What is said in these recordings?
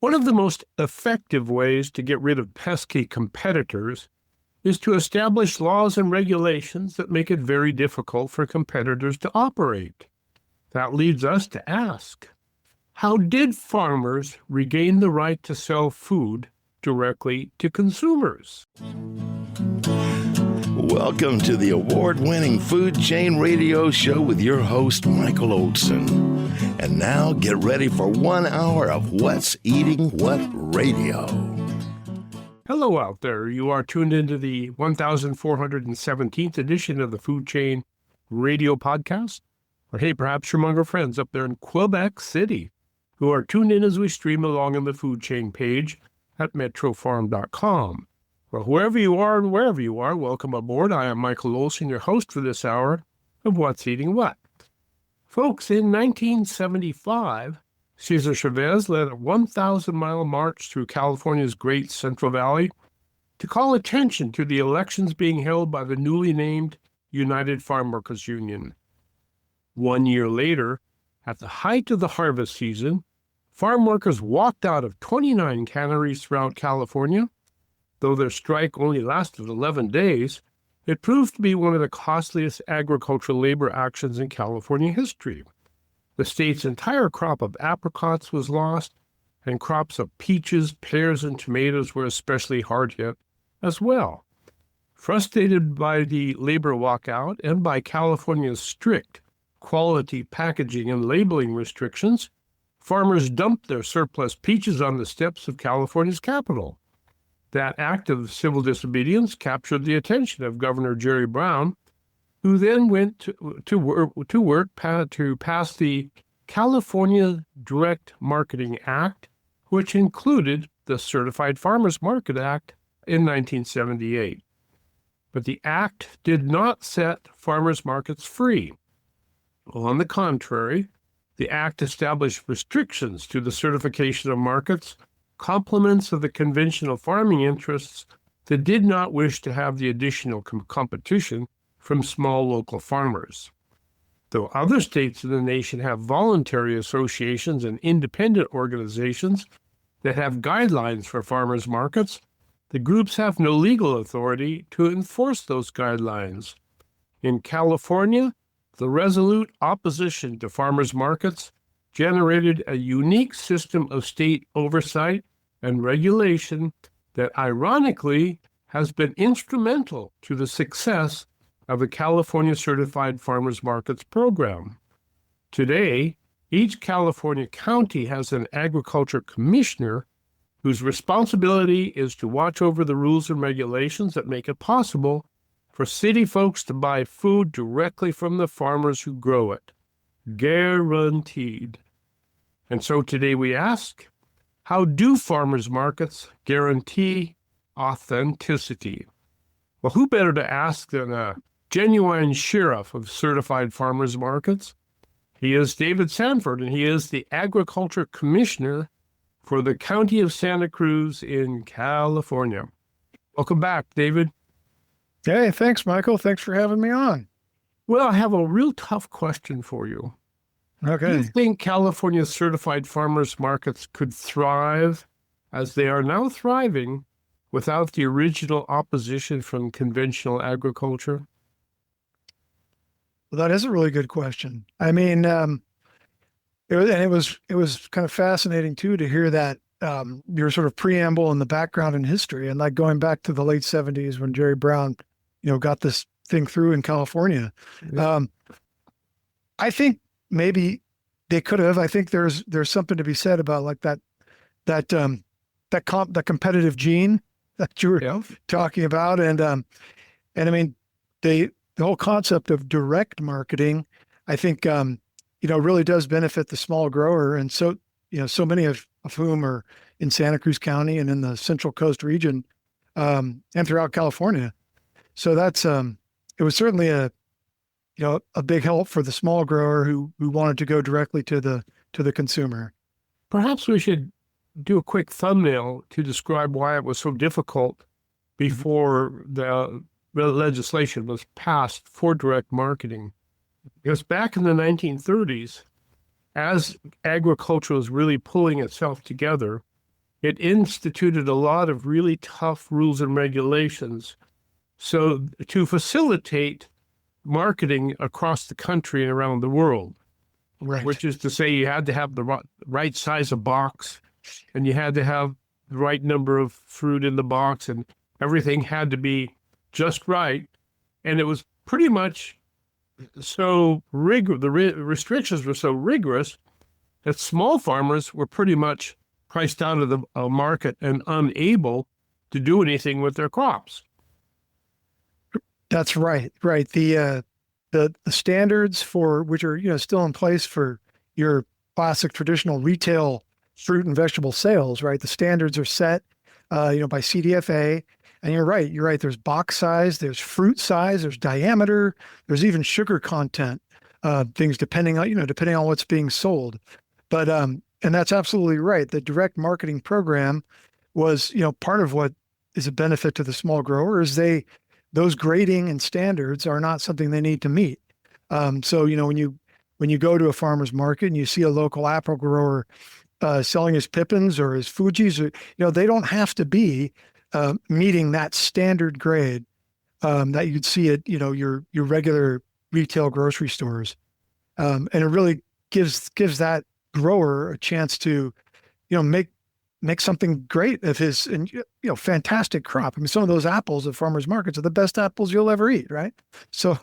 One of the most effective ways to get rid of pesky competitors is to establish laws and regulations that make it very difficult for competitors to operate. That leads us to ask, how did farmers regain the right to sell food directly to consumers? Welcome to the award-winning Food Chain Radio Show with your host, Michael Olson. And now get ready for 1 hour of What's Eating What Radio. Hello out there. You are tuned into the 1417th edition of the Food Chain Radio Podcast. Or hey, perhaps you're among our friends up there in Quebec City who are tuned in as we stream along on the Food Chain page at metrofarm.com. Well, whoever you are and wherever you are, welcome aboard. I am Michael Olson, your host for this hour of What's Eating What. Folks, in 1975, Cesar Chavez led a 1,000-mile march through California's Great Central Valley to call attention to the elections being held by the newly named United Farm Workers Union. 1 year later, at the height of the harvest season, farm workers walked out of 29 canneries throughout California. Though their strike only lasted 11 days, it proved to be one of the costliest agricultural labor actions in California history. The state's entire crop of apricots was lost, and crops of peaches, pears, and tomatoes were especially hard hit as well. Frustrated by the labor walkout and by California's strict quality packaging and labeling restrictions, farmers dumped their surplus peaches on the steps of California's Capitol. That act of civil disobedience captured the attention of Governor Jerry Brown, who then went to pass the California Direct Marketing Act, which included the Certified Farmers Market Act in 1978. But the act did not set farmers markets free. On the contrary, the act established restrictions to the certification of markets, complements of the conventional farming interests that did not wish to have the additional competition from small local farmers. Though other states in the nation have voluntary associations and independent organizations that have guidelines for farmers markets, the groups have no legal authority to enforce those guidelines. In California, the resolute opposition to farmers markets generated a unique system of state oversight and regulation that ironically has been instrumental to the success of the California Certified Farmers Markets program. Today, each California county has an agriculture commissioner whose responsibility is to watch over the rules and regulations that make it possible for city folks to buy food directly from the farmers who grow it. Guaranteed. And so today we ask, how do farmers markets guarantee authenticity? Well, who better to ask than a genuine sheriff of certified farmers markets? He is David Sanford, and he is the Agriculture Commissioner for the County of Santa Cruz in California. Welcome back, David. Hey, thanks, Michael. Thanks for having me on. Well, I have a real tough question for you. Okay. Do you think California's certified farmers markets could thrive as they are now thriving without the original opposition from conventional agriculture? Well, that is a really good question. I mean, it was kind of fascinating too to hear that your sort of preamble and the background and history, and like going back to the late 70s when Jerry Brown, got this thing through in California. Yeah. I think maybe they could have. I think there's something to be said about like that competitive gene that you were talking about, and I mean the whole concept of direct marketing, I think really does benefit the small grower, and so so many of whom are in Santa Cruz County and in the Central Coast region, and throughout California. So that's it was certainly a big help for the small grower who wanted to go directly to the consumer. Perhaps we should do a quick thumbnail to describe why it was so difficult before the legislation was passed for direct marketing. Because back in the 1930s, as agriculture was really pulling itself together, it instituted a lot of really tough rules and regulations. So to facilitate marketing across the country and around the world, Right. which is to say you had to have the right size of box, and you had to have the right number of fruit in the box, and everything had to be just right. And it was pretty much so the restrictions were so rigorous that small farmers were pretty much priced out of the market and unable to do anything with their crops. That's right. Right. The standards for which are, still in place for your classic traditional retail fruit and vegetable sales, right? The standards are set, by CDFA. And you're right. You're right. There's box size, there's fruit size, there's diameter, there's even sugar content, things depending on what's being sold. But and that's absolutely right. The direct marketing program was, part of what is a benefit to the small grower is those grading and standards are not something they need to meet. So, when you go to a farmer's market and you see a local apple grower selling his Pippins or his Fujis, they don't have to be meeting that standard grade that you'd see at, your regular retail grocery stores. And it really gives that grower a chance to, make something great of his, and fantastic crop. I mean, some of those apples at farmers markets are the best apples you'll ever eat, right? So,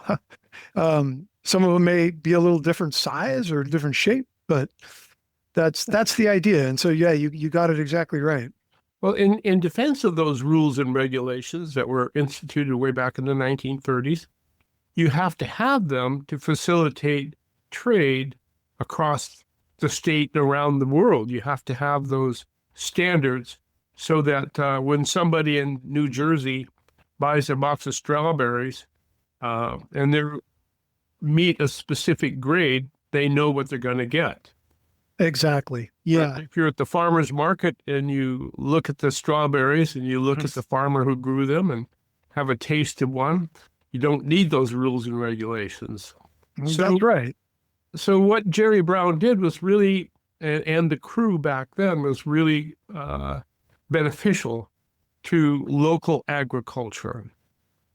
some of them may be a little different size or different shape, but that's the idea. And so, yeah, you got it exactly right. Well, in defense of those rules and regulations that were instituted way back in the 1930s, you have to have them to facilitate trade across the state and around the world. You have to have those standards so that when somebody in New Jersey buys a box of strawberries and they meet a specific grade, they know what they're going to get. Exactly. Yeah. If you're at the farmer's market and you look at the strawberries and you look at the farmer who grew them and have a taste of one, you don't need those rules and regulations. That's right. So what Jerry Brown did was really, and the crew back then was really beneficial to local agriculture,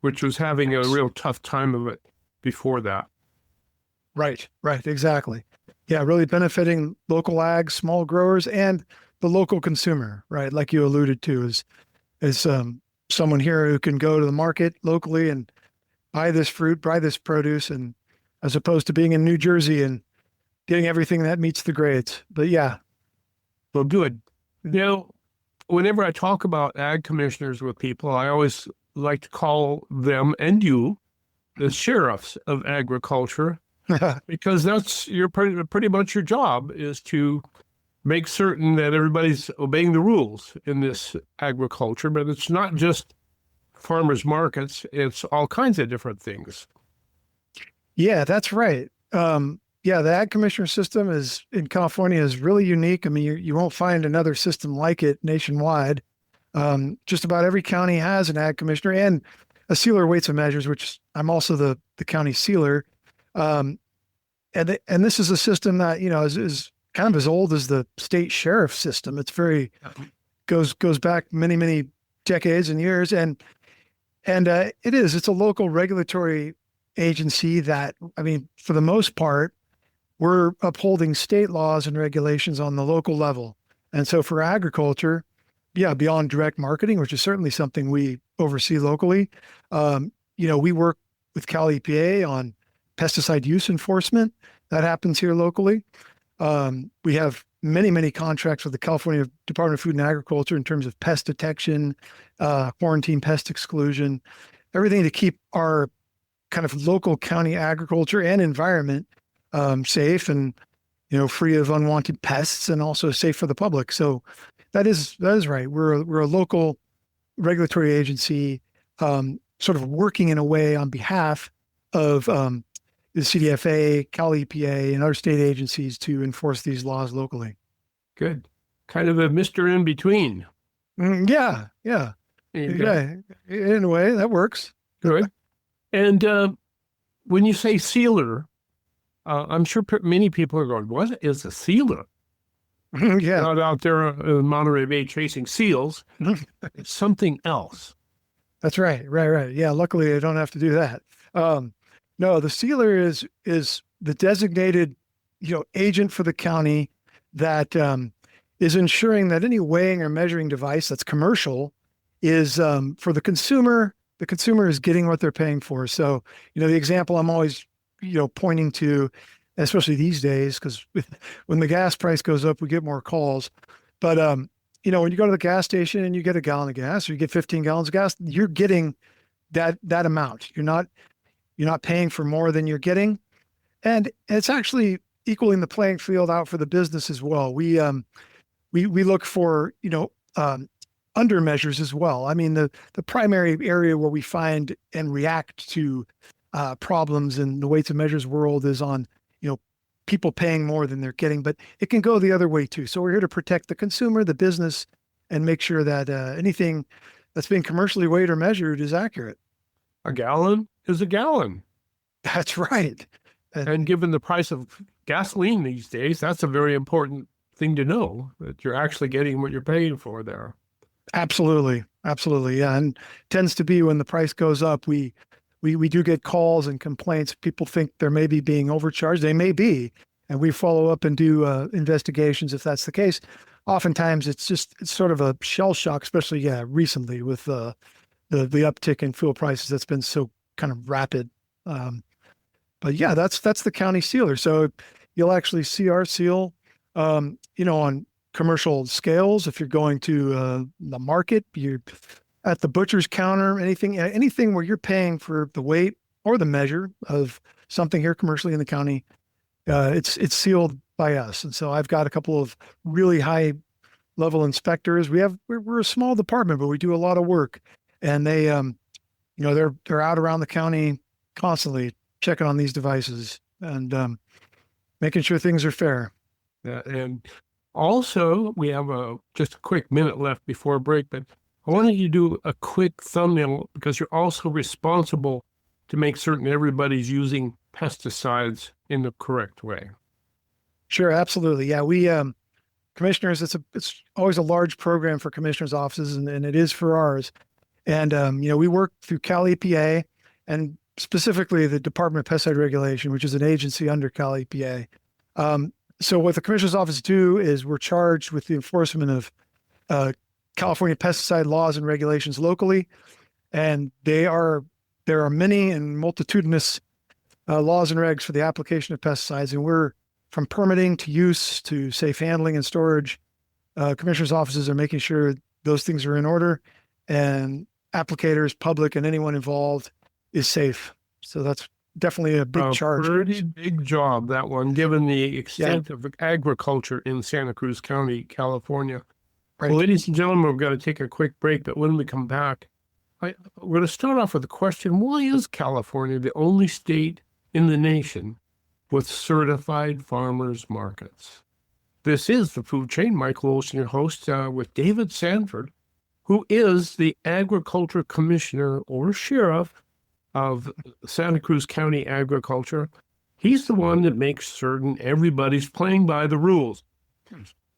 which was having a real tough time of it before that. Right. Exactly. Yeah, really benefiting local ag, small growers, and the local consumer, right? Like you alluded to, is someone here who can go to the market locally and buy this fruit, buy this produce, and as opposed to being in New Jersey and getting everything that meets the grades. But yeah. Well, good. Whenever I talk about ag commissioners with people, I always like to call them and you the sheriffs of agriculture. Because that's pretty much your job is to make certain that everybody's obeying the rules in this agriculture. But it's not just farmers markets; it's all kinds of different things. Yeah, that's right. The ag commissioner system in California is really unique. I mean, you won't find another system like it nationwide. Just about every county has an ag commissioner and a sealer weights and measures, which I'm also the county sealer. And this is a system that, is kind of as old as the state sheriff system. It's goes back many, many decades and years. And it's a local regulatory agency that, I mean, for the most part, we're upholding state laws and regulations on the local level. And so for agriculture, beyond direct marketing, which is certainly something we oversee locally, we work with Cal EPA on pesticide use enforcement. That happens here locally. We have many, many contracts with the California Department of Food and Agriculture in terms of pest detection, quarantine pest exclusion, everything to keep our kind of local county agriculture and environment safe and, free of unwanted pests and also safe for the public. So that is right. We're a local regulatory agency sort of working in a way on behalf of the CDFA, Cal EPA, and other state agencies to enforce these laws locally. Good. Kind of a Mr. In between. Yeah. In a way, that works. Good. And when you say sealer, I'm sure many people are going, what is a sealer? Yeah. Not out there in Monterey Bay chasing seals. It's something else. That's right. Right. Yeah. Luckily, I don't have to do that. No, the sealer is the designated, agent for the county that is ensuring that any weighing or measuring device that's commercial is for the consumer. The consumer is getting what they're paying for. So, the example I'm always, pointing to, especially these days, because when the gas price goes up, we get more calls. But when you go to the gas station and you get a gallon of gas, or you get 15 gallons of gas, you're getting that amount. You're not paying for more than you're getting, and it's actually equaling the playing field out for the business as well. We look for under measures as well. I mean, the primary area where we find and react to problems in the weights and measures world is on people paying more than they're getting, but it can go the other way too. So we're here to protect the consumer, the business, and make sure that anything that's being commercially weighed or measured is accurate. A gallon is a gallon. That's right. And given the price of gasoline these days, that's a very important thing to know, that you're actually getting what you're paying for there. Absolutely. Yeah. And tends to be when the price goes up, we do get calls and complaints. People think they're maybe being overcharged. They may be, and we follow up and do investigations if that's the case. Oftentimes, it's sort of a shell shock, especially recently with the uptick in fuel prices that's been so kind of rapid. But yeah, that's the county sealer. So you'll actually see our seal, on commercial scales. If you're going to the market, you're at the butcher's counter, anything where you're paying for the weight or the measure of something here commercially in the county, it's sealed by us. And so I've got a couple of really high level inspectors. We're a small department, but we do a lot of work, and they, they're out around the county constantly checking on these devices and making sure things are fair. Yeah, and also we have just a quick minute left before break, but I wanted you to do a quick thumbnail because you're also responsible to make certain everybody's using pesticides in the correct way. Sure, absolutely. Yeah, we commissioners, it's always a large program for commissioners' offices, and it is for ours. And we work through Cal EPA and specifically the Department of Pesticide Regulation, which is an agency under Cal EPA. So what the commissioner's office do is we're charged with the enforcement of California pesticide laws and regulations locally, and there are many and multitudinous laws and regs for the application of pesticides, and we're from permitting to use to safe handling and storage. Commissioners' offices are making sure those things are in order, and applicators, public, and anyone involved is safe. So that's definitely a big charge. Pretty big job, that one, given the extent of agriculture in Santa Cruz County, California. Right. Well, ladies and gentlemen, we've got to take a quick break, but when we come back, we're going to start off with the question, why is California the only state in the nation with certified farmers markets? This is The Food Chain. Michael Olson, your host, with David Sanford, who is the Agriculture Commissioner or Sheriff of Santa Cruz County Agriculture. He's the one that makes certain everybody's playing by the rules.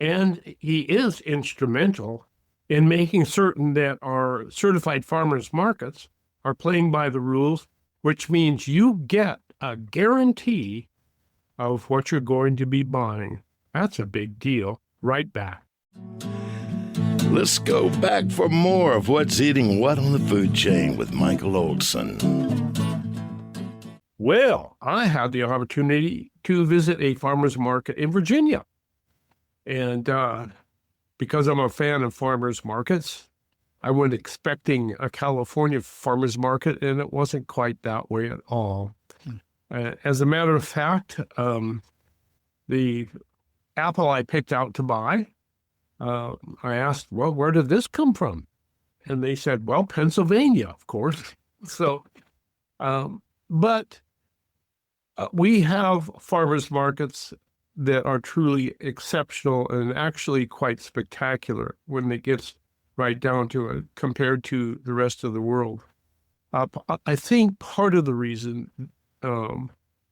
And he is instrumental in making certain that our certified farmers markets are playing by the rules, which means you get a guarantee of what you're going to be buying. That's a big deal. Right back. Let's go back for more of What's Eating What on the Food Chain with Michael Olson. Well, I had the opportunity to visit a farmer's market in Virginia. And because I'm a fan of farmers markets, I went expecting a California farmers market, and it wasn't quite that way at all. As a matter of fact, the apple I picked out to buy, I asked, well, where did this come from? And they said, well, Pennsylvania, of course. So, but we have farmers markets that are truly exceptional and actually quite spectacular when it gets right down to it compared to the rest of the world. I think part of the reason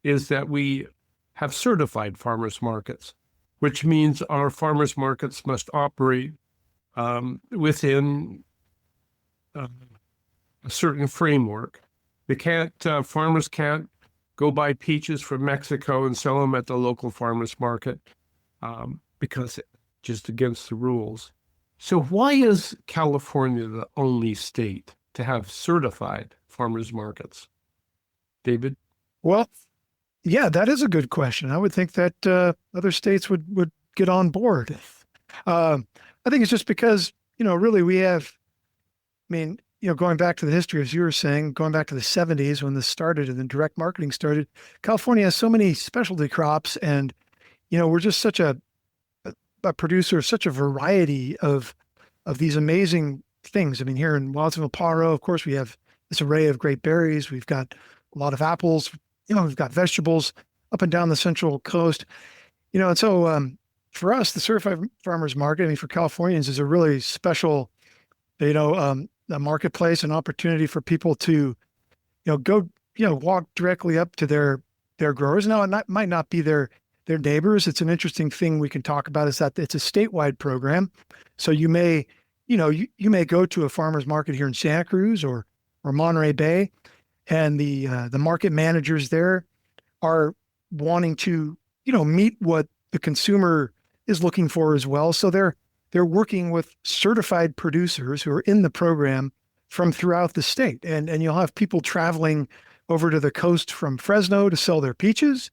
is that we have certified farmers markets. which means our farmers markets must operate within a certain framework. They can't, farmers can't go buy peaches from Mexico and sell them at the local farmers market because it's just against the rules. So why is California the only state to have certified farmers markets? David? Well, yeah, that is a good question. I would think that other states would get on board. I think it's just because, really we have, going back to the history, as you were saying, going back to the 70s when this started and then direct marketing started, California has so many specialty crops and, we're just such a producer of such a variety of these amazing things. Here in Watsonville, Paro, of course, we have this array of great berries. We've got a lot of apples, we've got vegetables up and down the Central Coast, and so for us, the Certified Farmers Market, for Californians is a really special, a marketplace, an opportunity for people to, go, walk directly up to their growers. Now, it might not be their neighbors. It's an interesting thing we can talk about is that it's a statewide program. So you may, you may go to a farmer's market here in Santa Cruz or Monterey Bay, and the market managers there are wanting to, meet what the consumer is looking for as well. So they're working with certified producers who are in the program from throughout the state. And you'll have people traveling over to the coast from Fresno to sell their peaches,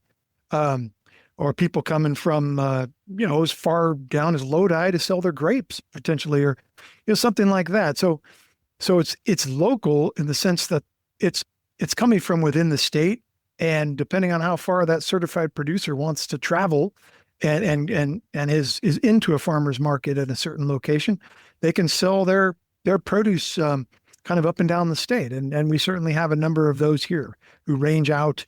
or people coming from, as far down as Lodi to sell their grapes potentially, or, something like that. So it's local in the sense that it's coming from within the state. And depending on how far that certified producer wants to travel and is into a farmer's market at a certain location, they can sell their produce kind of up and down the state. And we certainly have a number of those here who range out,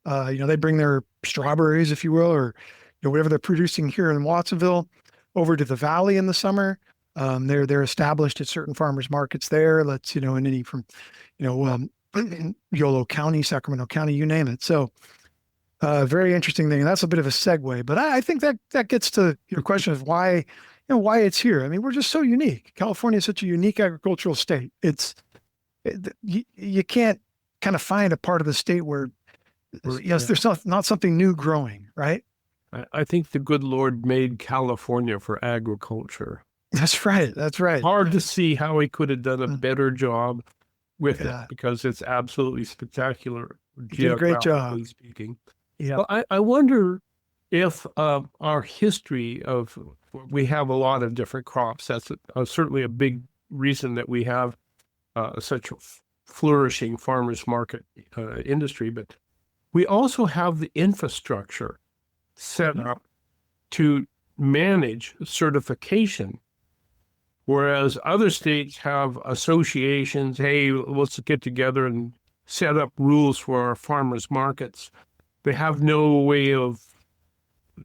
they bring their strawberries, if you will, or whatever they're producing here in Watsonville over to the valley in the summer. They're established at certain farmers markets there. Let's, in any from, Yolo County, Sacramento County, you name it. So very interesting thing. And that's a bit of a segue, but I think that gets to your question of why it's here. We're just so unique. California is such a unique agricultural state. You can't kind of find a part of the state where there's not something new growing, right? I think the good Lord made California for agriculture. That's right. That's right. Hard to see how he could have done a better job with it because it's absolutely spectacular. He did a great job. Speaking. Yeah. Well, I wonder if our history of, we have a lot of different crops. That's certainly a big reason that we have such a flourishing farmers market industry, but we also have the infrastructure set up to manage certification. Whereas other states have associations, hey, let's get together and set up rules for our farmers markets. They have no way of,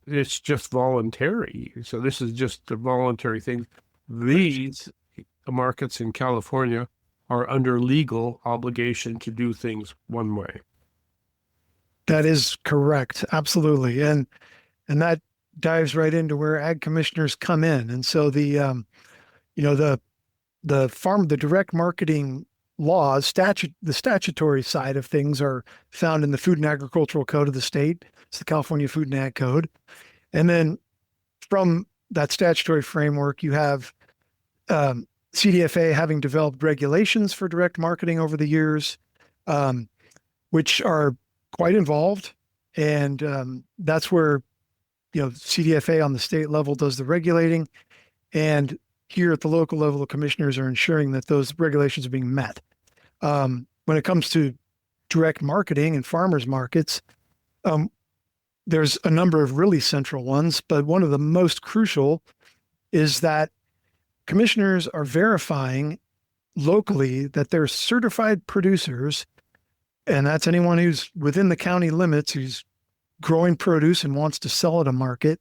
it's just voluntary. So this is just a voluntary thing. These markets in California are under legal obligation to do things one way. That is correct. Absolutely. And that dives right into where ag commissioners come in. And so the direct marketing laws, the statutory side of things are found in the Food and Agricultural Code of the state. It's the California Food and Ag Code. And then from that statutory framework, you have CDFA having developed regulations for direct marketing over the years, which are quite involved. And that's where, CDFA on the state level does the regulating. And here at the local level, the commissioners are ensuring that those regulations are being met. When it comes to direct marketing and farmers markets, there's a number of really central ones, but one of the most crucial is that commissioners are verifying locally that they're certified producers, and that's anyone who's within the county limits, who's growing produce and wants to sell at a market,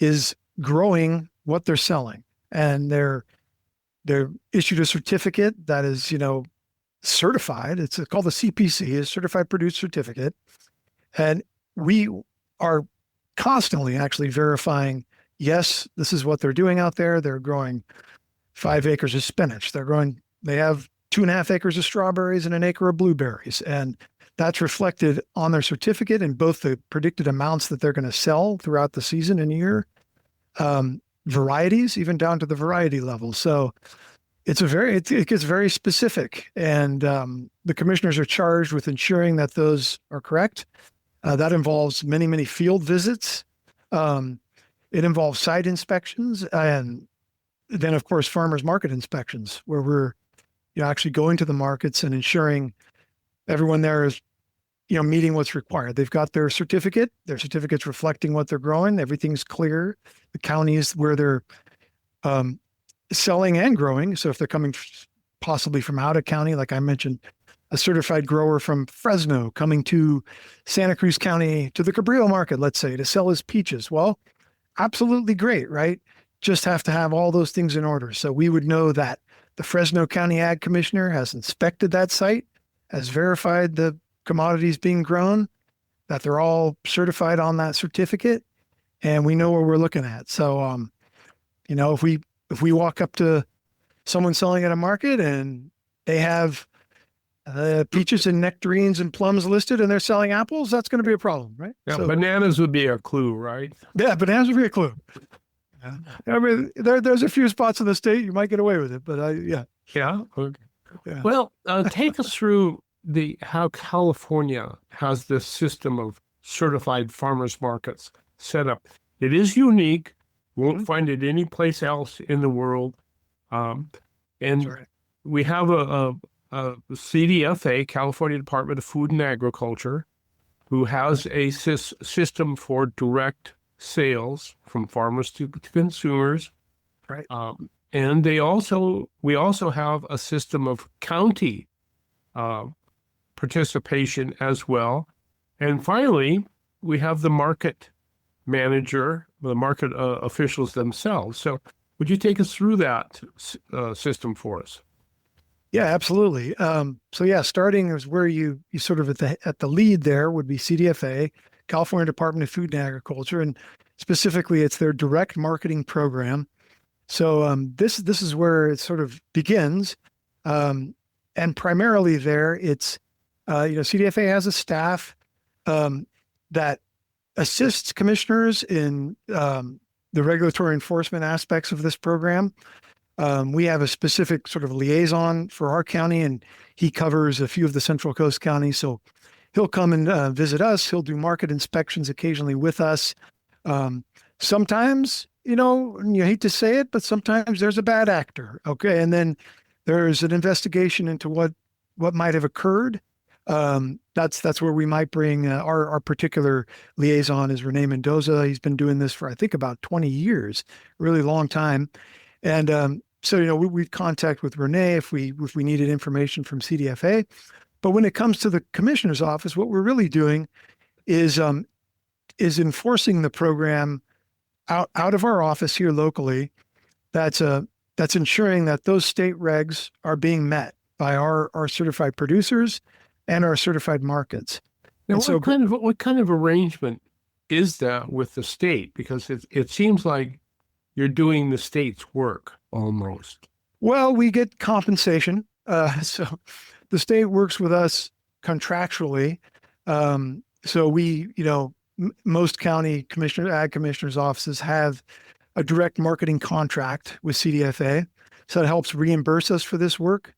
is growing what they're selling. And they're issued a certificate that is, certified. It's called the CPC, a Certified Produce Certificate. And we are constantly actually verifying yes, this is what they're doing out there. They're growing 5 acres of spinach. They have 2.5 acres of strawberries and an acre of blueberries. And that's reflected on their certificate in both the predicted amounts that they're going to sell throughout the season and year, varieties, even down to the variety level. So it gets very specific. And the commissioners are charged with ensuring that those are correct. That involves many, many field visits. It involves site inspections, and then, of course, farmers market inspections, where we're actually going to the markets and ensuring everyone there is meeting what's required. They've got their certificates reflecting what they're growing. Everything's clear. The counties where they're selling and growing. So if they're coming possibly from out of county, like I mentioned, a certified grower from Fresno coming to Santa Cruz County to the Cabrillo market, let's say, to sell his peaches. Well, absolutely great, right? Just have to have all those things in order. So we would know that the Fresno County Ag Commissioner has inspected that site, has verified the commodities being grown, that they're all certified on that certificate, and we know what we're looking at. So, if we walk up to someone selling at a market and they have peaches and nectarines and plums listed and they're selling apples, that's going to be a problem, right? Yeah, So, bananas would be a clue, right? yeah, bananas would be a clue. Yeah. I mean, there's a few spots in the state you might get away with it, but yeah. Yeah. Okay. Yeah. Well, take us through how California has this system of certified farmers markets set up. It is unique. Won't find it any place else in the world. And Right. we have a CDFA, California Department of Food and Agriculture, who has a system for direct sales from farmers to consumers. Right. And we also have a system of county participation as well. And finally, we have the market manager, the market officials themselves. So would you take us through that system for us? Yeah, absolutely. Starting is where you sort of at the lead there would be CDFA, California Department of Food and Agriculture, and specifically it's their direct marketing program. So this is where it sort of begins, and primarily there it's CDFA has a staff that assists commissioners in the regulatory enforcement aspects of this program. We have a specific sort of liaison for our county, and he covers a few of the Central Coast counties. So he'll come and visit us. He'll do market inspections occasionally with us. Sometimes, you hate to say it, but sometimes there's a bad actor. Okay. And then there's an investigation into what might have occurred. That's where we might bring our particular liaison is Rene Mendoza. He's been doing this for, I think, about 20 years, really long time. And we'd contact with Rene if we needed information from CDFA. But when it comes to the commissioner's office, what we're really doing is enforcing the program out of our office here locally. That's ensuring that those state regs are being met by our certified producers and our certified markets. Now, what kind of arrangement is that with the state? Because it seems like you're doing the state's work almost. Well, we get compensation. So the state works with us contractually. So we, most county ag commissioners' offices have a direct marketing contract with CDFA. So it helps reimburse us for this work.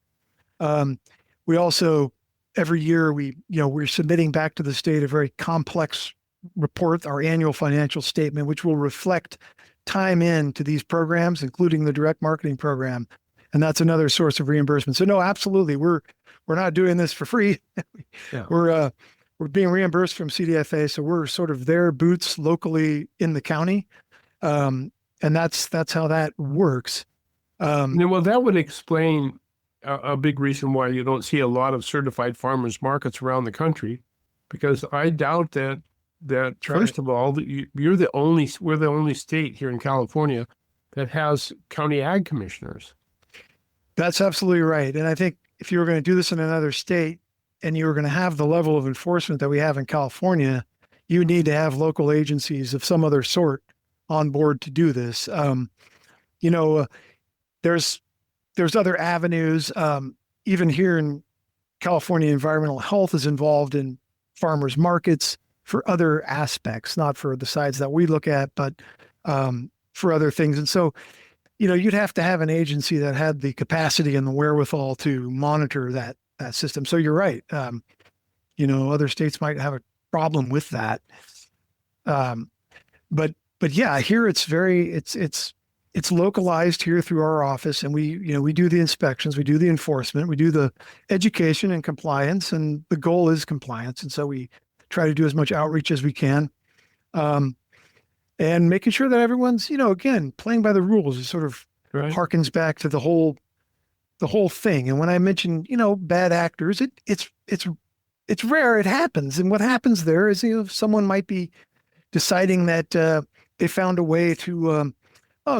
We also, every year, we're submitting back to the state a very complex report, our annual financial statement, which will reflect time into these programs, including the direct marketing program. And that's another source of reimbursement. So no, absolutely. We're not doing this for free. Yeah. We're being reimbursed from CDFA. So we're sort of their boots locally in the county. And that's how that works. Well, that would explain a big reason why you don't see a lot of certified farmers markets around the country, because I doubt that first of all, we're the only state here in California that has county ag commissioners. That's absolutely right. And I think if you were going to do this in another state and you were going to have the level of enforcement that we have in California, you need to have local agencies of some other sort on board to do this. You know, there's other avenues. Even here in California, environmental health is involved in farmers markets for other aspects, not for the sides that we look at, but for other things. And so, you'd have to have an agency that had the capacity and the wherewithal to monitor that system. So you're right. Other states might have a problem with that. But yeah, here it's localized here through our office, and we do the inspections, we do the enforcement, we do the education and compliance, and the goal is compliance. And so we try to do as much outreach as we can. And making sure that everyone's, again, playing by the rules. It sort of harkens back to the whole thing. And when I mention, bad actors, it's rare. It happens. And what happens there is, someone might be deciding that they found a way to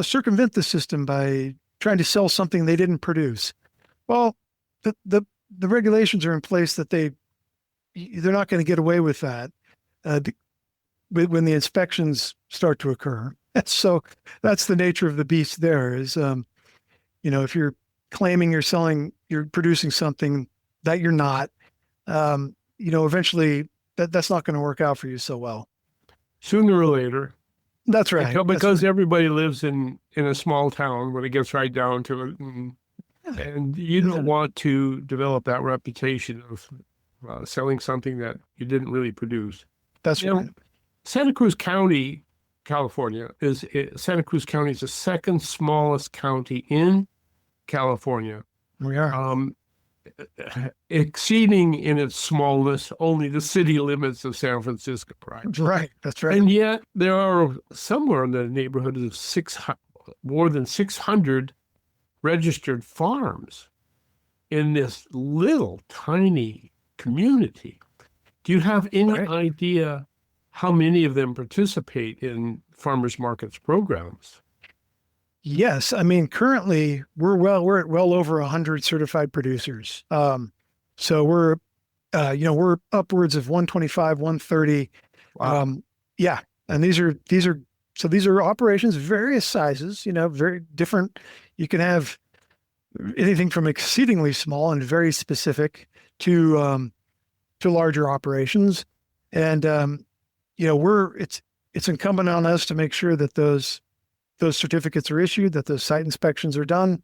circumvent the system by trying to sell something they didn't produce. Well, the regulations are in place that they're not going to get away with that. When the inspections start to occur. So that's the nature of the beast there is, if you're claiming you're producing something that you're not, eventually that's not going to work out for you so well. Sooner or later. That's right. Because everybody lives in a small town when it gets right down to it. And you don't want to develop that reputation of selling something that you didn't really produce. That's right. Santa Cruz County, California, Santa Cruz County is the second smallest county in California. We are. Exceeding in its smallness only the city limits of San Francisco, right? Right, that's right. And yet there are somewhere in the neighborhood of more than 600 registered farms in this little tiny community. Do you have any idea how many of them participate in farmers markets programs? Yes, I mean currently we're at well over 100 certified producers. So we're upwards of 125, 130. Wow. Yeah, and these are operations of various sizes. Very different. You can have anything from exceedingly small and very specific to larger operations, and it's incumbent on us to make sure that those certificates are issued, that those site inspections are done,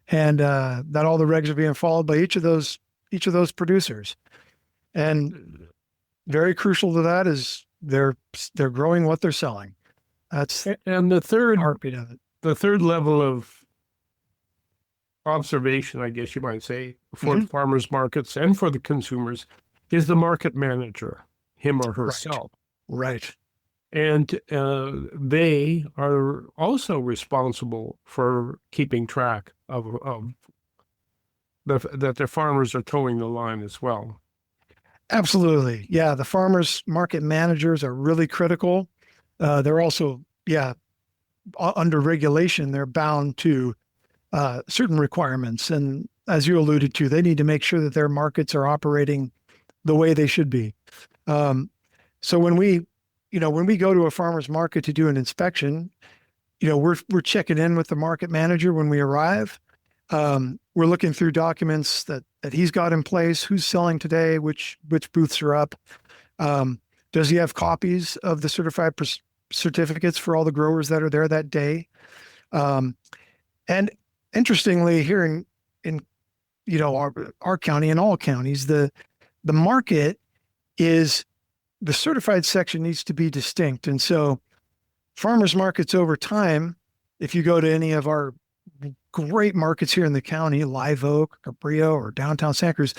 and that all the regs are being followed by each of those producers. And very crucial to that is they're growing what they're selling. That's and the third heartbeat of it. The third level of observation, I guess you might say, for farmers markets and for the consumers is the market manager, him or herself. Right. And they are also responsible for keeping track of that their farmers are towing the line as well. Absolutely. Yeah. The farmers market managers are really critical. They're also, under regulation, they're bound to certain requirements. And as you alluded to, they need to make sure that their markets are operating the way they should be. So when we go to a farmer's market to do an inspection, we're checking in with the market manager when we arrive. We're looking through documents that he's got in place, who's selling today, which booths are up. Does he have copies of the certified certificates for all the growers that are there that day? And interestingly, here in our county and all counties, the market is, the certified section needs to be distinct. And so farmers markets over time, if you go to any of our great markets here in the county, Live Oak, Cabrillo, or downtown Santa Cruz,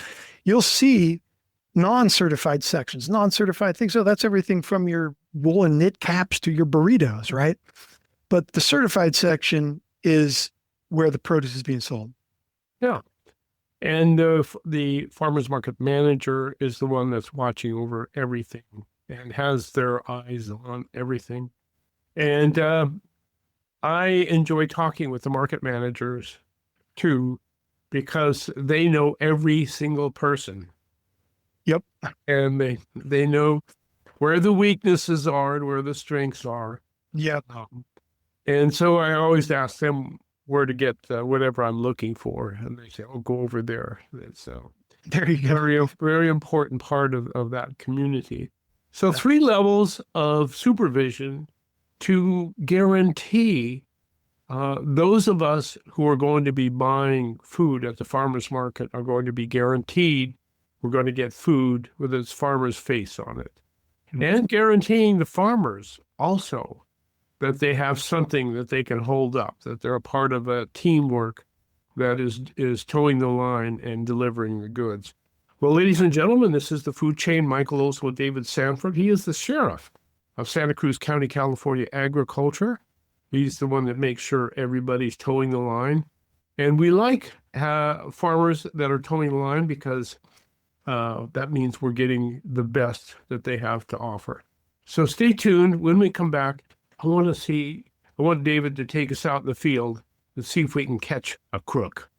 you'll see non-certified sections, non-certified things. So that's everything from your woolen knit caps to your burritos, right? But the certified section is where the produce is being sold. Yeah. And the farmers market manager is the one that's watching over everything and has their eyes on everything. And I enjoy talking with the market managers too, because they know every single person. Yep. And they know where the weaknesses are and where the strengths are. Yeah. And so I always ask them where to get whatever I'm looking for. And they say, oh, go over there. And so There you go. very, very important part of that community. So 3 levels of supervision to guarantee those of us who are going to be buying food at the farmer's market are going to be guaranteed we're going to get food with its farmer's face on it. And guaranteeing the farmers also that they have something that they can hold up, that they're a part of a teamwork that is towing the line and delivering the goods. Well, ladies and gentlemen, this is the food chain Michael Olson with David Sanford. He is the sheriff of Santa Cruz County, California Agriculture. He's the one that makes sure everybody's towing the line. And we like farmers that are towing the line because that means we're getting the best that they have to offer. So stay tuned. When we come back, I want David to take us out in the field and see if we can catch a crook.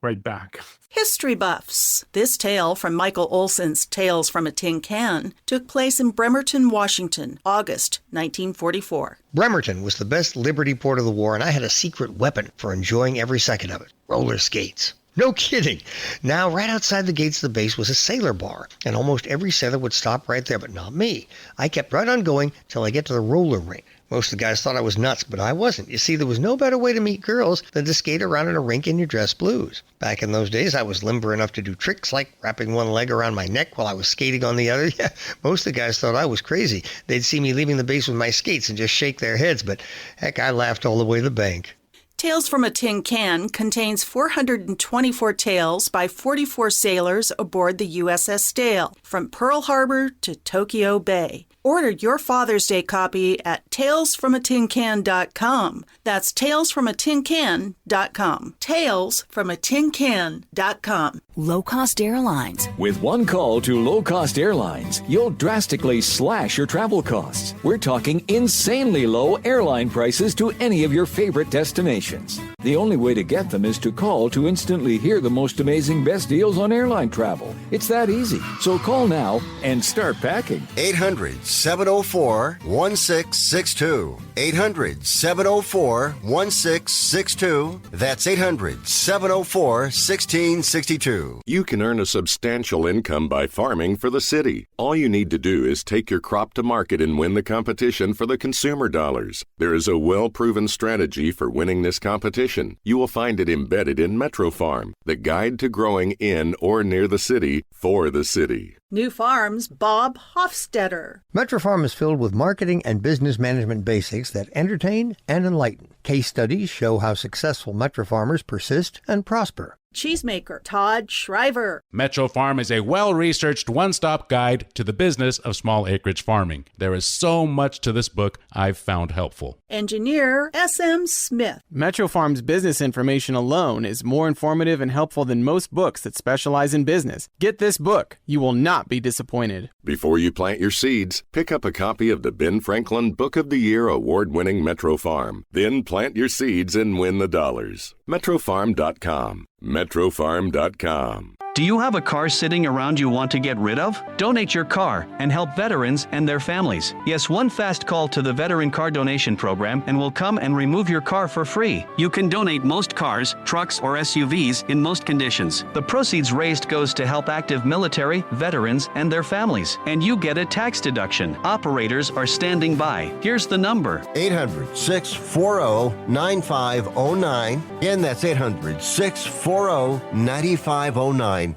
Right back. History buffs. This tale from Michael Olson's Tales from a Tin Can took place in Bremerton, Washington, August 1944. Bremerton was the best liberty port of the war, and I had a secret weapon for enjoying every second of it: roller skates. No kidding. Now, right outside the gates of the base was a sailor bar, and almost every sailor would stop right there, but not me. I kept right on going till I get to the roller rink. Most of the guys thought I was nuts, but I wasn't. You see, there was no better way to meet girls than to skate around in a rink in your dress blues. Back in those days, I was limber enough to do tricks like wrapping one leg around my neck while I was skating on the other. Yeah, most of the guys thought I was crazy. They'd see me leaving the base with my skates and just shake their heads, but heck, I laughed all the way to the bank. Tales from a Tin Can contains 424 tales by 44 sailors aboard the USS Dale, from Pearl Harbor to Tokyo Bay. Order your Father's Day copy at talesfromatincan.com. That's talesfromatincan.com. talesfromatincan.com. Low-cost airlines. With one call to low-cost airlines, you'll drastically slash your travel costs. We're talking insanely low airline prices to any of your favorite destinations. The only way to get them is to call to instantly hear the most amazing best deals on airline travel. It's that easy. So call now and start packing. 800-704-1662. 800-704-1662. That's 800-704-1662. You can earn a substantial income by farming for the city. All you need to do is take your crop to market and win the competition for the consumer dollars. There is a well-proven strategy for winning this competition. You will find it embedded in Metro Farm, the guide to growing in or near the city for the city. New Farm's Bob Hofstetter. Metro Farm is filled with marketing and business management basics that entertain and enlighten. Case studies show how successful Metro farmers persist and prosper. Cheesemaker Todd Shriver. Metro Farm is a well-researched one-stop guide to the business of small acreage farming. There is so much to this book I've found helpful. Engineer S.M. Smith. Metro Farm's business information alone is more informative and helpful than most books that specialize in business. Get this book. You will not be disappointed. Before you plant your seeds, pick up a copy of the Ben Franklin Book of the Year award-winning Metro Farm. Then plant your seeds and win the dollars. MetroFarm.com. MetroFarm.com. Do you have a car sitting around you want to get rid of? Donate your car and help veterans and their families. Yes, one fast call to the Veteran Car Donation Program and we'll come and remove your car for free. You can donate most cars, trucks, or SUVs in most conditions. The proceeds raised goes to help active military, veterans, and their families. And you get a tax deduction. Operators are standing by. Here's the number. 800-640-9509. Again, that's 800-640-9509.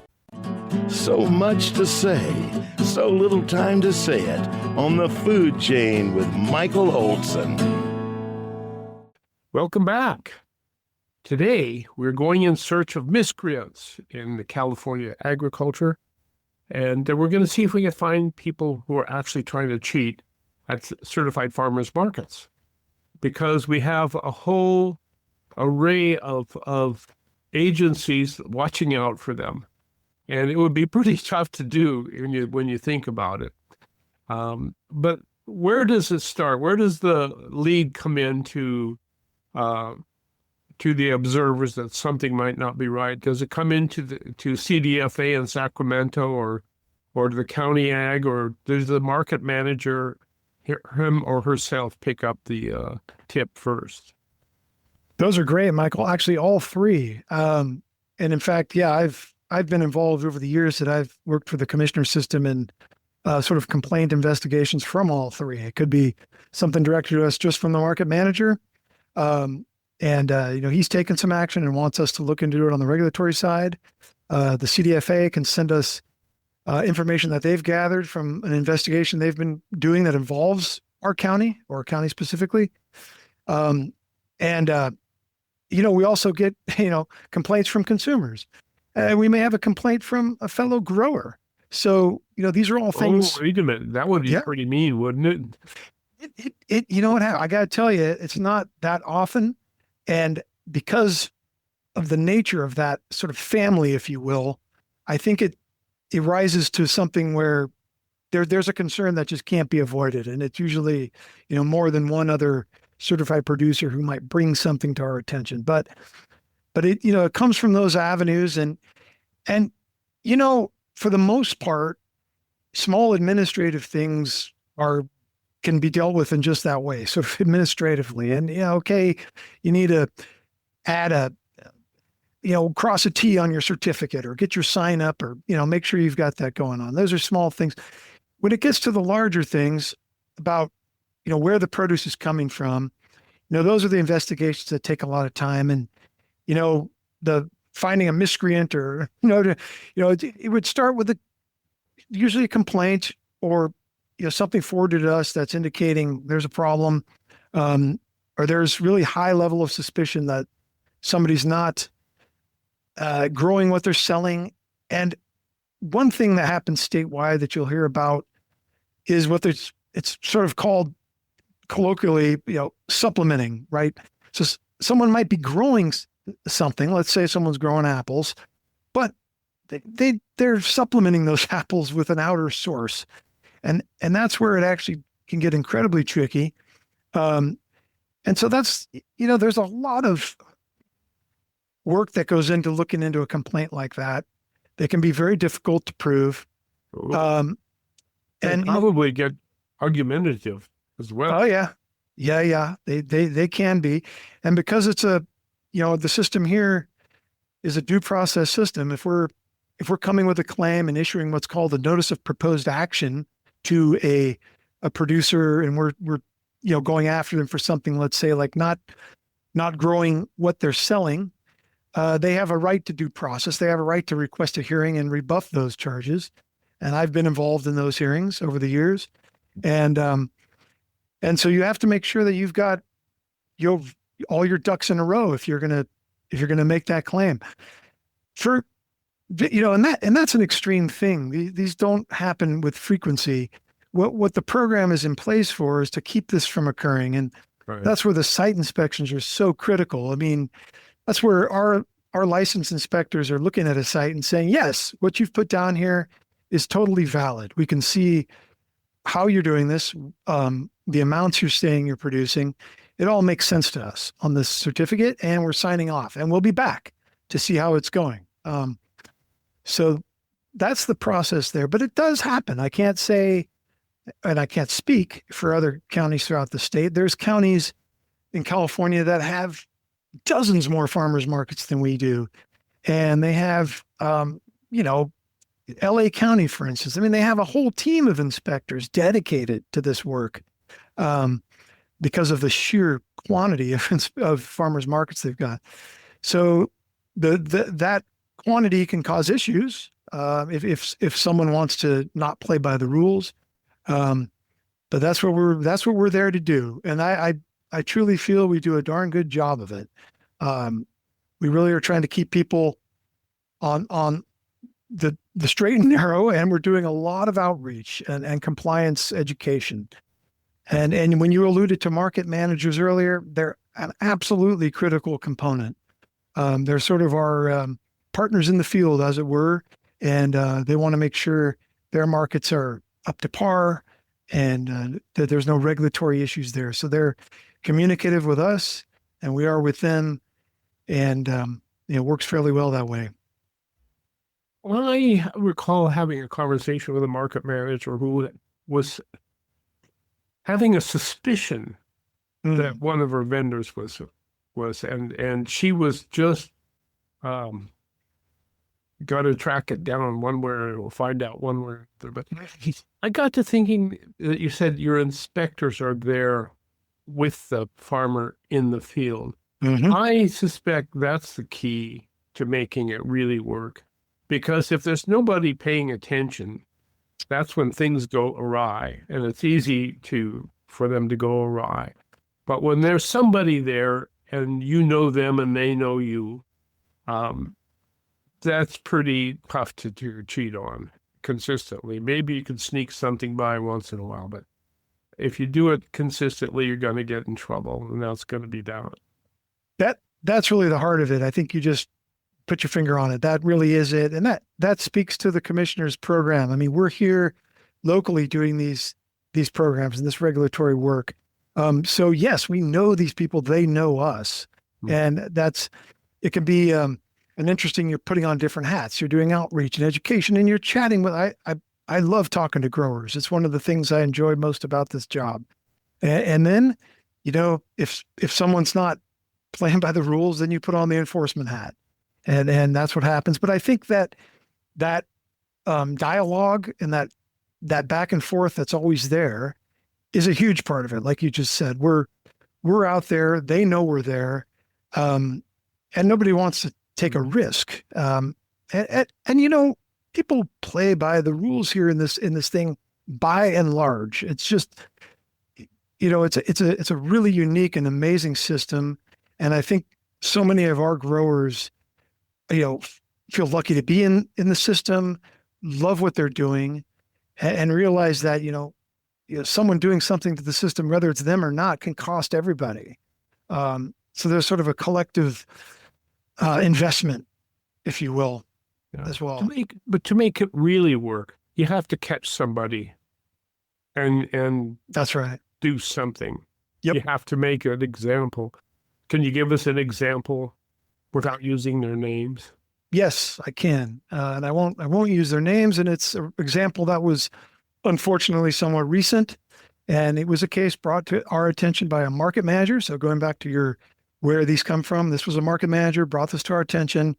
So much to say, so little time to say it on the food chain with Michael Olson. Welcome back. Today, we're going in search of miscreants in the California agriculture, and we're going to see if we can find people who are actually trying to cheat at certified farmers markets, because we have a whole array of agencies watching out for them. And it would be pretty tough to do when you think about it. But where does it start? Where does the lead come in to the observers that something might not be right? Does it come into to CDFA in Sacramento or to the county ag, or does the market manager him or herself pick up the tip first. Those are great, Michael. Actually, all three. And in fact, yeah, I've been involved over the years that I've worked for the commissioner system and sort of complaint investigations from all three. It could be something directed to us just from the market manager. He's taken some action and wants us to look into it on the regulatory side. The CDFA can send us information that they've gathered from an investigation they've been doing that involves our county or our county specifically. We also get, complaints from consumers. We may have a complaint from a fellow grower. So, these are all things. Oh, wait a minute. That would be pretty mean, wouldn't it? You know what? I got to tell you, it's not that often. And because of the nature of that sort of family, if you will, I think it rises to something where there's a concern that just can't be avoided. And it's usually, more than one other certified producer who might bring something to our attention. But it comes from those avenues. And for the most part, small administrative things can be dealt with in just that way, sort of administratively. And, you need to add cross a T on your certificate or get your sign up or, make sure you've got that going on. Those are small things. When it gets to the larger things about, where the produce is coming from, those are the investigations that take a lot of time. And, the finding a miscreant or, it would start with usually a complaint or, something forwarded to us that's indicating there's a problem, or there's really high level of suspicion that somebody's not growing what they're selling. And one thing that happens statewide that you'll hear about is it's sort of called colloquially, supplementing, right? So someone might be growing something. Let's say someone's growing apples, but they're supplementing those apples with an outer source. And that's where it actually can get incredibly tricky. And so that's, there's a lot of work that goes into looking into a complaint like that. They can be very difficult to prove. And probably get argumentative as well. Oh yeah. Yeah. They can be. And because it's the system here is a due process system. If we're coming with a claim and issuing what's called a notice of proposed action to a producer, and we're going after them for something, let's say like not growing what they're selling, they have a right to due process. They have a right to request a hearing and rebuff those charges. And I've been involved in those hearings over the years. And so you have to make sure that you've got all your ducks in a row if you're going to make that claim. And that's an extreme thing. These don't happen with frequency. What the program is in place for is to keep this from occurring. And that's where the site inspections are so critical. I mean, that's where our licensed inspectors are looking at a site and saying, yes, what you've put down here is totally valid. We can see how you're doing this, the amounts you're saying you're producing. It all makes sense to us on this certificate, and we're signing off, and we'll be back to see how it's going. So that's the process there, but it does happen. I can't say, and I can't speak for other counties throughout the state. There's counties in California that have dozens more farmers markets than we do. And they have, LA County, for instance. I mean, they have a whole team of inspectors dedicated to this work because of the sheer quantity of farmers markets they've got. So that quantity can cause issues if someone wants to not play by the rules. But that's what we're there to do. And I truly feel we do a darn good job of it. We really are trying to keep people on the straight and narrow, and we're doing a lot of outreach and compliance education. And when you alluded to market managers earlier, they're an absolutely critical component. They're sort of our partners in the field, as it were, and they want to make sure their markets are up to par and that there's no regulatory issues there. So they're communicative with us, and we are with them, and it works fairly well that way. Well, I recall having a conversation with a market manager who was having a suspicion that one of her vendors and she was just got to track it down one way or we'll find out one way or the other. But I got to thinking that you said your inspectors are there with the farmer in the field. I suspect that's the key to making it really work. Because if there's nobody paying attention, that's when things go awry. And it's easy for them to go awry. But when there's somebody there and you know them and they know you, that's pretty tough to cheat on consistently. Maybe you can sneak something by once in a while, but if you do it consistently, you're going to get in trouble, and that's going to be down. That's really the heart of it. I think you just put your finger on it. That really is it. And that speaks to the commissioner's program. I mean, we're here locally doing these programs and this regulatory work. So yes, we know these people, they know us. And it can be an interesting, you're putting on different hats. You're doing outreach and education and you're chatting with, I love talking to growers. It's one of the things I enjoy most about this job. And then, if someone's not playing by the rules, then you put on the enforcement hat. And that's what happens. But I think that dialogue and that back and forth that's always there is a huge part of it. Like you just said, we're out there, they know we're there, and nobody wants to take a risk. And people play by the rules here in this thing by and large. It's just, it's a really unique and amazing system. And I think so many of our growers, feel lucky to be in the system, love what they're doing, and realize that, someone doing something to the system, whether it's them or not, can cost everybody. So there's sort of a collective investment, if you will, as well. To make it really work, you have to catch somebody and that's right. Do something. Yep. You have to make an example. Can you give us an example without using their names? Yes, I can. And I won't use their names. And it's an example that was unfortunately somewhat recent. And it was a case brought to our attention by a market manager. So going back to where these come from, this was a market manager, brought this to our attention.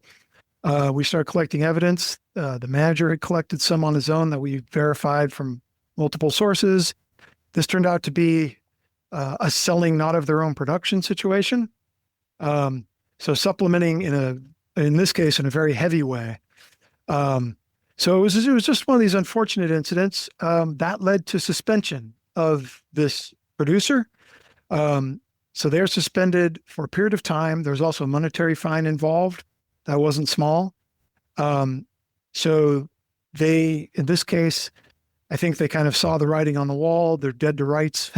We started collecting evidence. The manager had collected some on his own that we verified from multiple sources. This turned out to be a selling not of their own production situation. So supplementing in this case, in a very heavy way. So it was just one of these unfortunate incidents that led to suspension of this producer. So they're suspended for a period of time. There's also a monetary fine involved. That wasn't small. So they, in this case, I think they kind of saw the writing on the wall. They're dead to rights,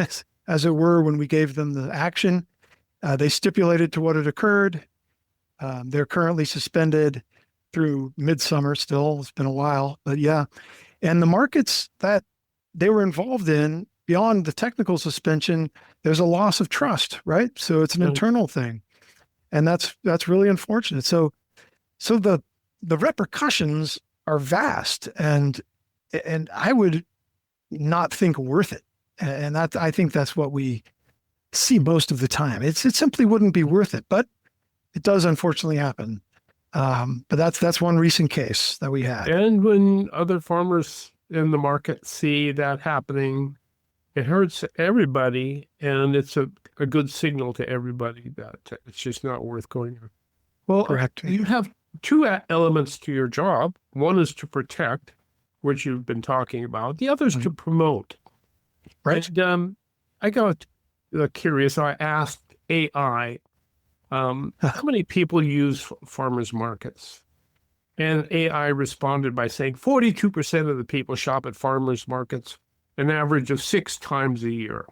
as it were, when we gave them the action. They stipulated to what had occurred. They're currently suspended through midsummer still. It's been a while, but yeah. And the markets that they were involved in, beyond the technical suspension, there's a loss of trust, right? So it's an internal thing. And that's really unfortunate. So the repercussions are vast and I would not think worth it. And I think that's what we see most of the time. It simply wouldn't be worth it, but it does unfortunately happen. But that's one recent case that we had. And when other farmers in the market see that happening, it hurts everybody, and it's a good signal to everybody that it's just not worth going on. Well, correct. You have two elements to your job. One is to protect, which you've been talking about. The other is to promote. Right. And I got curious. I asked AI, how many people use farmers markets? And AI responded by saying 42% of the people shop at farmers markets, an average of 6 times a year.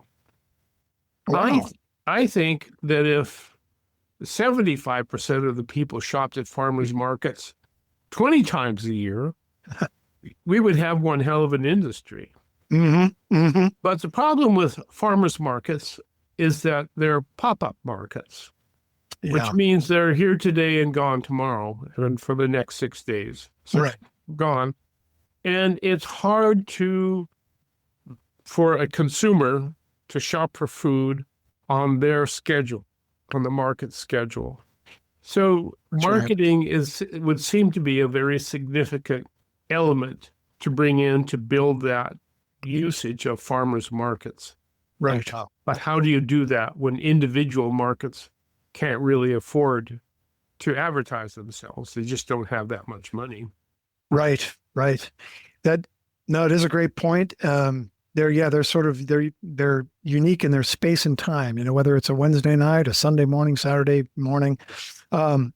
Wow. I think that if 75% of the people shopped at farmers markets 20 times a year, we would have one hell of an industry. Mm-hmm. Mm-hmm. But the problem with farmers markets is that they're pop-up markets, which means they're here today and gone tomorrow and for the next 6 days. So right. Gone. And it's hard for a consumer to shop for food on their schedule, on the market schedule. So marketing would seem to be a very significant element to bring in to build that usage of farmers markets. Right. But how do you do that when individual markets can't really afford to advertise themselves? They just don't have that much money. Right. It is a great point. They're unique in their space and time, whether it's a Wednesday night, a Sunday morning, Saturday morning. For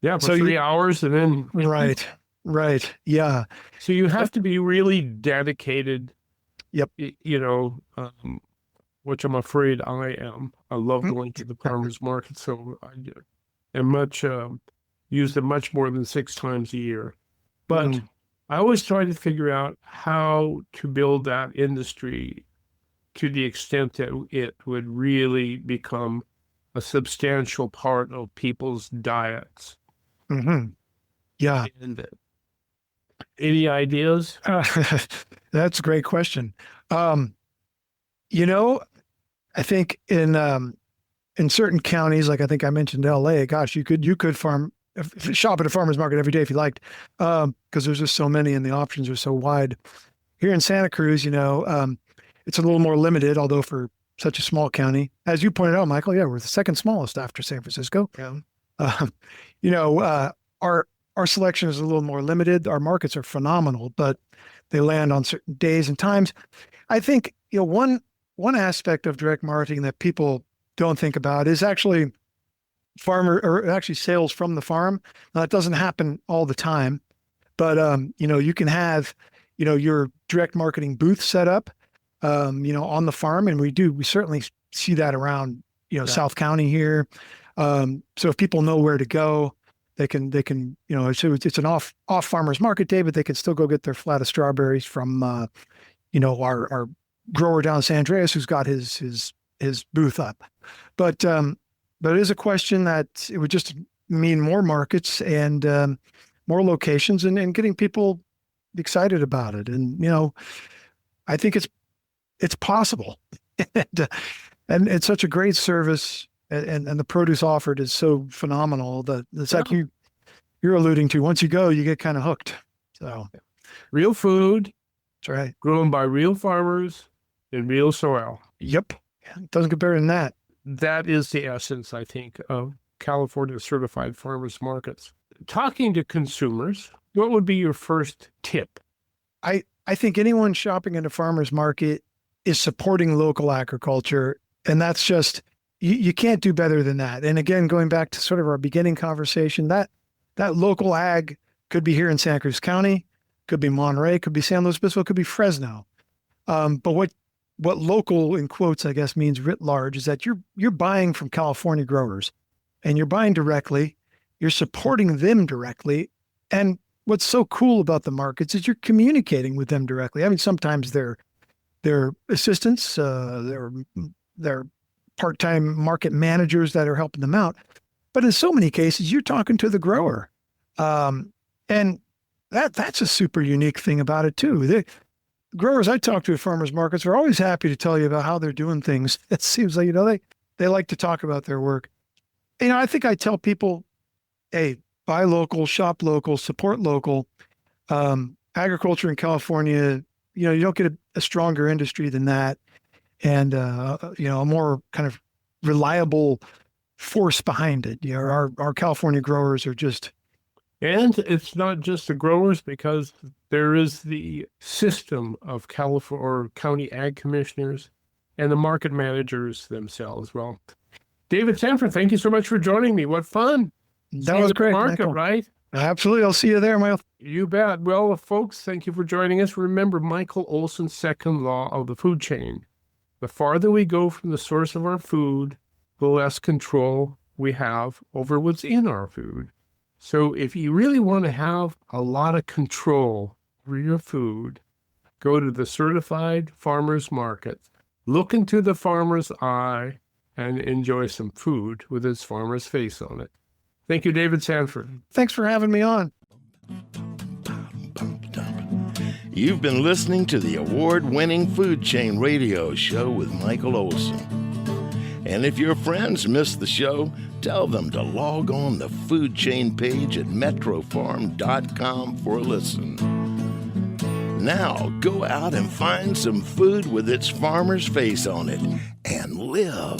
3 hours and then. Right. Yeah. So you have to be really dedicated. Yep. Which I'm afraid I am. I love going to the farmers market. So I am use them much more than 6 times a year. But I always try to figure out how to build that industry to the extent that it would really become a substantial part of people's diets. Mm-hmm. Yeah. And, any ideas? That's a great question. I think in certain counties, like I think I mentioned LA, gosh, you could shop at a farmer's market every day if you liked, because there's just so many and the options are so wide. Here in Santa Cruz, it's a little more limited, although for such a small county, as you pointed out, Michael, we're the second smallest after San Francisco. Our selection is a little more limited. Our markets are phenomenal, but they land on certain days and times. I think, one aspect of direct marketing that people don't think about is actually sales from the farm. Now, that doesn't happen all the time, but, you can have, your direct marketing booth set up, on the farm. And we certainly see that around, South County here. So if people know where to go, they can, so it's an off farmers market day, but they can still go get their flat of strawberries from, our grower down in San Andreas who's got his booth up. But it is a question that it would just mean more markets and more locations and getting people excited about it. And, I think it's possible. And it's such a great service. And the produce offered is so phenomenal that it's like you're alluding to. Once you go, you get kind of hooked. So, real food, that's right, grown by real farmers in real soil. Yep, it doesn't get better than that. That is the essence, I think, of California certified farmers markets. Talking to consumers, what would be your first tip? I think anyone shopping at a farmer's market is supporting local agriculture, and that's just. You can't do better than that. And again, going back to sort of our beginning conversation, that local ag could be here in Santa Cruz County, could be Monterey, could be San Luis Obispo, could be Fresno. But what local in quotes, I guess, means writ large is that you're buying from California growers and you're buying directly, you're supporting them directly. And what's so cool about the markets is you're communicating with them directly. I mean, sometimes they're assistants, they're part-time market managers that are helping them out. But in so many cases, you're talking to the grower. And that's a super unique thing about it too. The growers I talk to at farmers markets are always happy to tell you about how they're doing things. It seems like, they like to talk about their work. I think I tell people, hey, buy local, shop local, support local. Agriculture in California, you don't get a stronger industry than that. And, a more kind of reliable force behind it. Our California growers are just. And it's not just the growers, because there is the system of California or county ag commissioners and the market managers themselves. Well, David Sanford, thank you so much for joining me. What fun. That was great. Market, Michael. Right? Absolutely. I'll see you there, Michael. You bet. Well, folks, thank you for joining us. Remember Michael Olson's second law of the food chain. The farther we go from the source of our food, the less control we have over what's in our food. So if you really want to have a lot of control over your food, go to the certified farmer's market, look into the farmer's eye, and enjoy some food with its farmer's face on it. Thank you, David Sanford. Thanks for having me on. You've been listening to the award-winning Food Chain Radio Show with Michael Olson. And if your friends missed the show, tell them to log on the Food Chain page at metrofarm.com for a listen. Now, go out and find some food with its farmer's face on it and live.